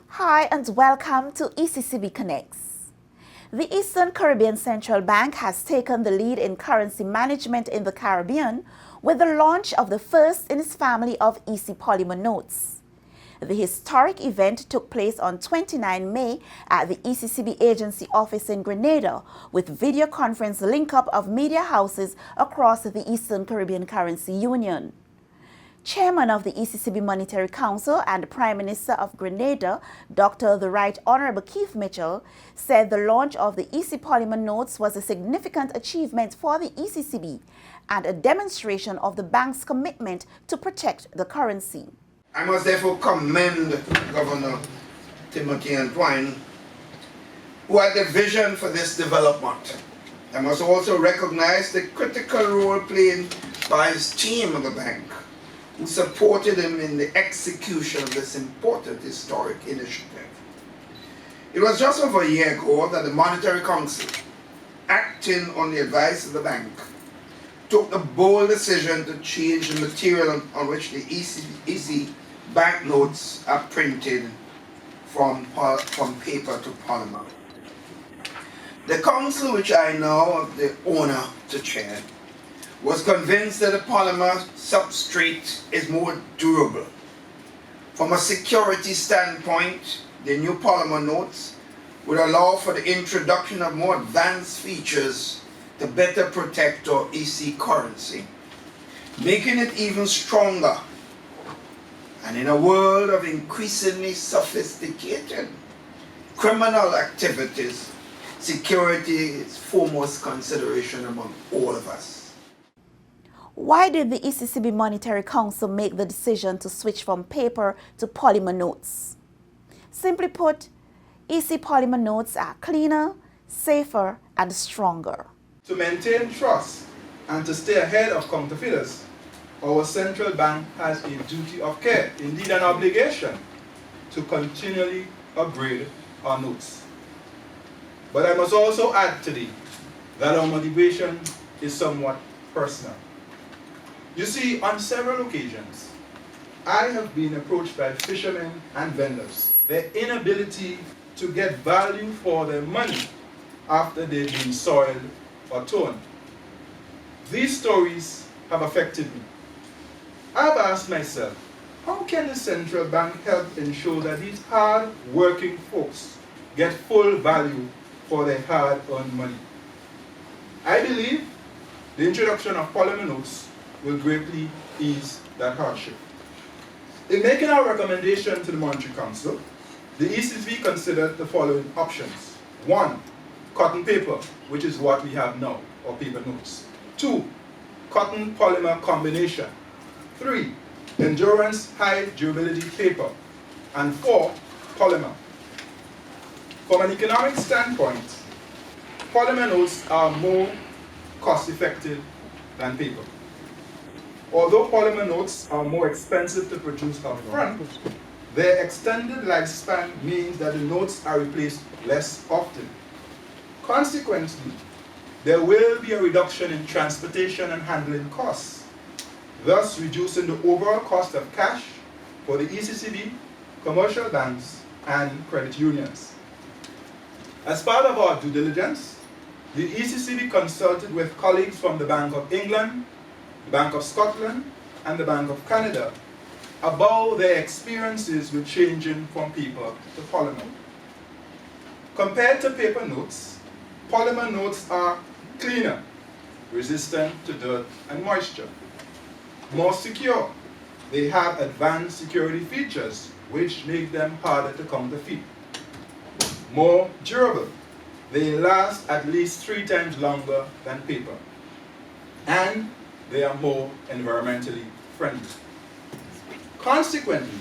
Hi and welcome to ECCB Connects. The Eastern Caribbean Central Bank has taken the lead in currency management in the Caribbean with the launch of the first in its family of EC Polymer Notes. The historic event took place on 29 May at the ECCB agency office in Grenada with video conference link-up of media houses across the Eastern Caribbean Currency Union. Chairman of the ECCB Monetary Council and Prime Minister of Grenada, Dr. the Right Hon Keith Mitchell, said the launch of the EC Polymer Notes was a significant achievement for the ECCB and a demonstration of the bank's commitment to protect the currency. I must therefore commend Governor Timothy Antoine, who had the vision for this development. I must also recognize the critical role played by his team of the bank, who supported him in the execution of this important historic initiative. It was just over a year ago that the Monetary Council, acting on the advice of the bank, took the bold decision to change the material on which the EC banknotes are printed from paper to polymer. The council, which I now have the honor to chair, was convinced that the polymer substrate is more durable. From a security standpoint, the new polymer notes would allow for the introduction of more advanced features to better protect our EC currency, making it even stronger. And in a world of increasingly sophisticated criminal activities, security is foremost consideration among all of us. Why did the ECCB Monetary Council make the decision to switch from paper to polymer notes? Simply put, EC Polymer Notes are cleaner, safer, and stronger. To maintain trust and to stay ahead of counterfeiters, our central bank has a duty of care, indeed an obligation, to continually upgrade our notes. But I must also add today that our motivation is somewhat personal. You see, on several occasions, I have been approached by fishermen and vendors. Their inability to get value for their money after they've been soiled or torn. These stories have affected me. I've asked myself, how can the central bank help ensure that these hard-working folks get full value for their hard-earned money? I believe the introduction of polymer notes will greatly ease that hardship. In making our recommendation to the Monetary Council, the ECCB considered the following options. 1. Cotton paper, which is what we have now, or paper notes. 2. Cotton polymer combination. 3. Endurance high durability paper. And 4. Polymer. From an economic standpoint, polymer notes are more cost-effective than paper. Although polymer notes are more expensive to produce upfront, their extended lifespan means that the notes are replaced less often. Consequently, there will be a reduction in transportation and handling costs, thus reducing the overall cost of cash for the ECCB, commercial banks, and credit unions. As part of our due diligence, the ECCB consulted with colleagues from the Bank of England, the Bank of Scotland, and the Bank of Canada about their experiences with changing from paper to polymer. Compared to paper notes, polymer notes are cleaner, resistant to dirt and moisture, more secure. They have advanced security features which make them harder to counterfeit. More durable. They last at least 3 times longer than paper. And they are more environmentally friendly. Consequently,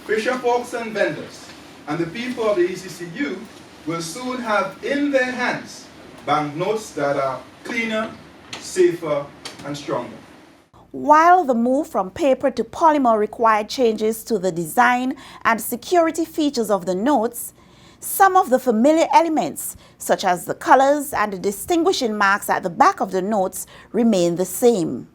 fisher folks and vendors and the people of the ECCU will soon have in their hands banknotes that are cleaner, safer, and stronger. While the move from paper to polymer required changes to the design and security features of the notes, some of the familiar elements, such as the colors and the distinguishing marks at the back of the notes, remain the same.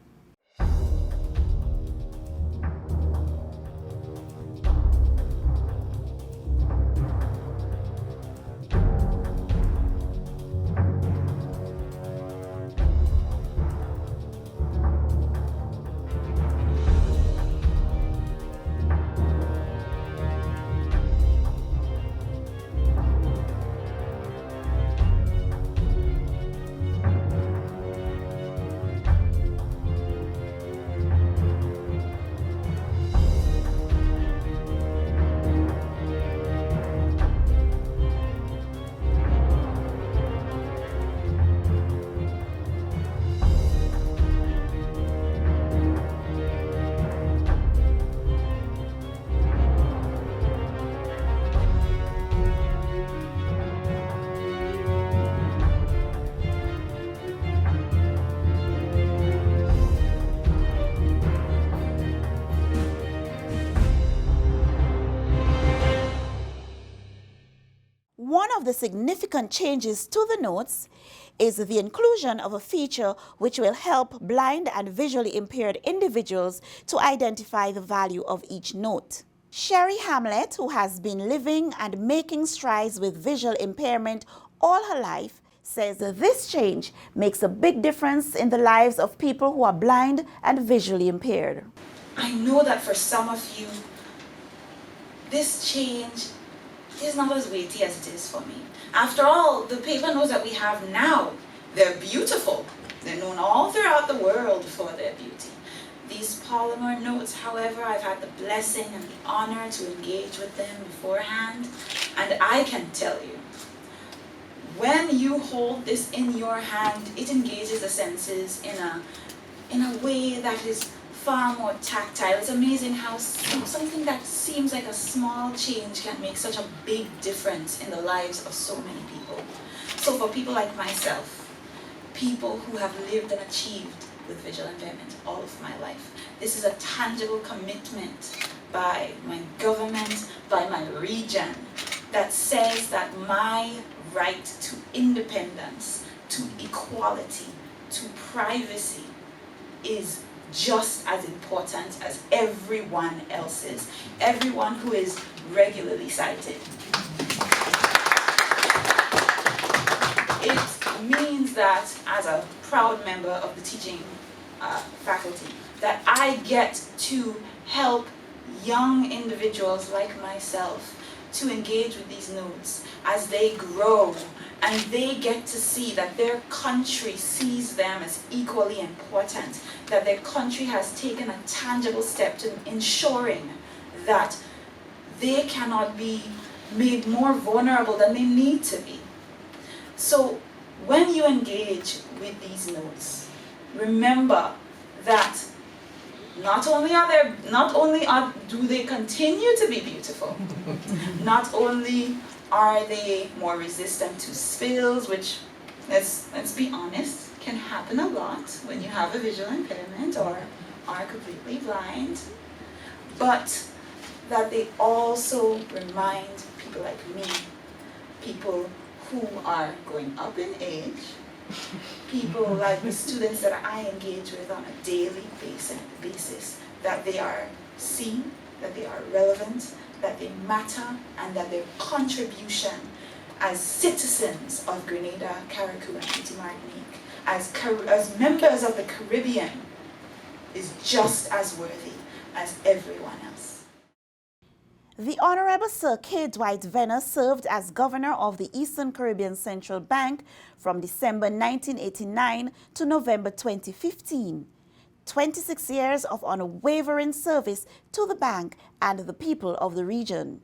of the significant changes to the notes is the inclusion of a feature which will help blind and visually impaired individuals to identify the value of each note. Sherry Hamlet, who has been living and making strides with visual impairment all her life, says that this change makes a big difference in the lives of people who are blind and visually impaired. I know that for some of you, this change is not as weighty as it is for me. After all, the paper notes that we have now, they're beautiful. They're known all throughout the world for their beauty. These polymer notes, however, I've had the blessing and the honor to engage with them beforehand, and I can tell you, when you hold this in your hand, it engages the senses in a way that is far more tactile. It's amazing how something that seems like a small change can make such a big difference in the lives of so many people. So for people like myself, people who have lived and achieved with visual impairment all of my life, this is a tangible commitment by my government, by my region, that says that my right to independence, to equality, to privacy is just as important as everyone else's, everyone who is regularly sighted. It means that as a proud member of the teaching faculty, that I get to help young individuals like myself to engage with these notes as they grow, and they get to see that their country sees them as equally important, that their country has taken a tangible step to ensuring that they cannot be made more vulnerable than they need to be. So when you engage with these notes, remember that not only do they continue to be beautiful, not only are they more resistant to spills, which, let's be honest, can happen a lot when you have a visual impairment or are completely blind, but that they also remind people like me, people who are going up in age, people like the students that I engage with on a daily basis, that they are seen, that they are relevant, that they matter, and that their contribution as citizens of Grenada, Carriacou, and Haiti Martinique, as members of the Caribbean, is just as worthy as everyone else. The Honorable Sir K. Dwight Venner served as governor of the Eastern Caribbean Central Bank from December 1989 to November 2015. 26 years of unwavering service to the bank and the people of the region.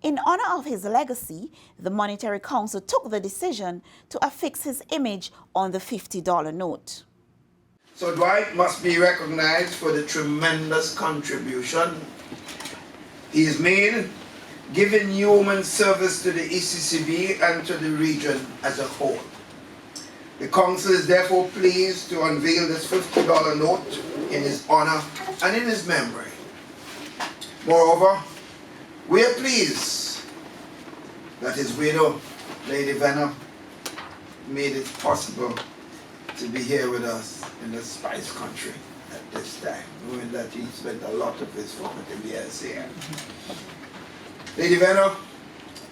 In honor of his legacy, the Monetary Council took the decision to affix his image on the $50 note. So Dwight must be recognized for the tremendous contribution he's made, giving human service to the ECCB and to the region as a whole. The Council is therefore pleased to unveil this $50 note in his honor and in his memory. Moreover, we are pleased that his widow, Lady Venner, made it possible to be here with us in the Spice Country at this time, knowing that he spent a lot of his formative years here. Lady Venner,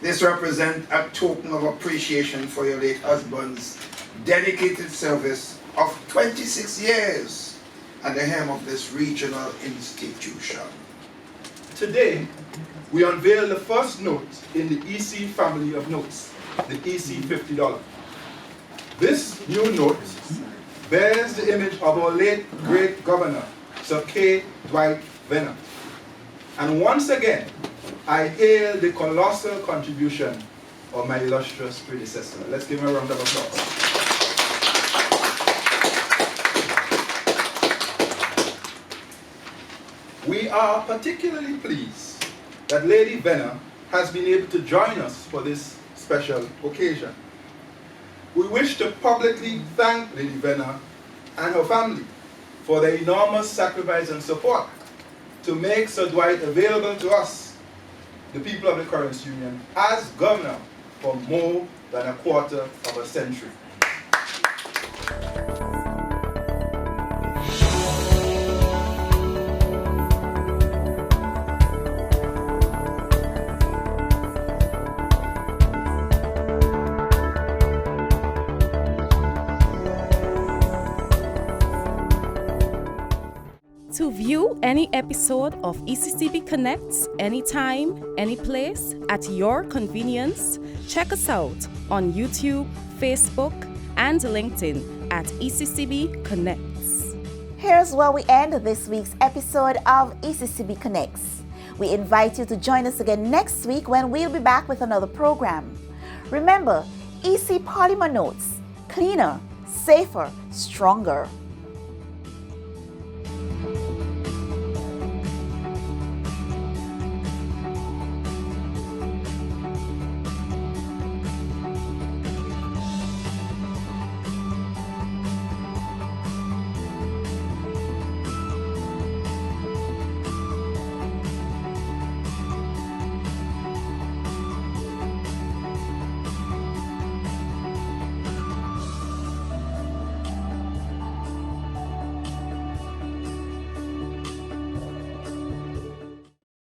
this represents a token of appreciation for your late husband's dedicated service of 26 years at the helm of this regional institution. Today, we unveil the first note in the EC family of notes, the EC $50. This new note bears the image of our late great governor, Sir K. Dwight Venner. And once again, I hail the colossal contribution of my illustrious predecessor. Let's give him a round of applause. We are particularly pleased that Lady Venner has been able to join us for this special occasion. We wish to publicly thank Lady Venner and her family for their enormous sacrifice and support to make Sir Dwight available to us, the people of the Currency Union, as governor for more than a quarter of a century. To view any episode of ECCB Connects anytime, any place, at your convenience, check us out on YouTube, Facebook, and LinkedIn at ECCB Connects. Here's where we end this week's episode of ECCB Connects. We invite you to join us again next week when we'll be back with another program. Remember, EC Polymer Notes, cleaner, safer, stronger.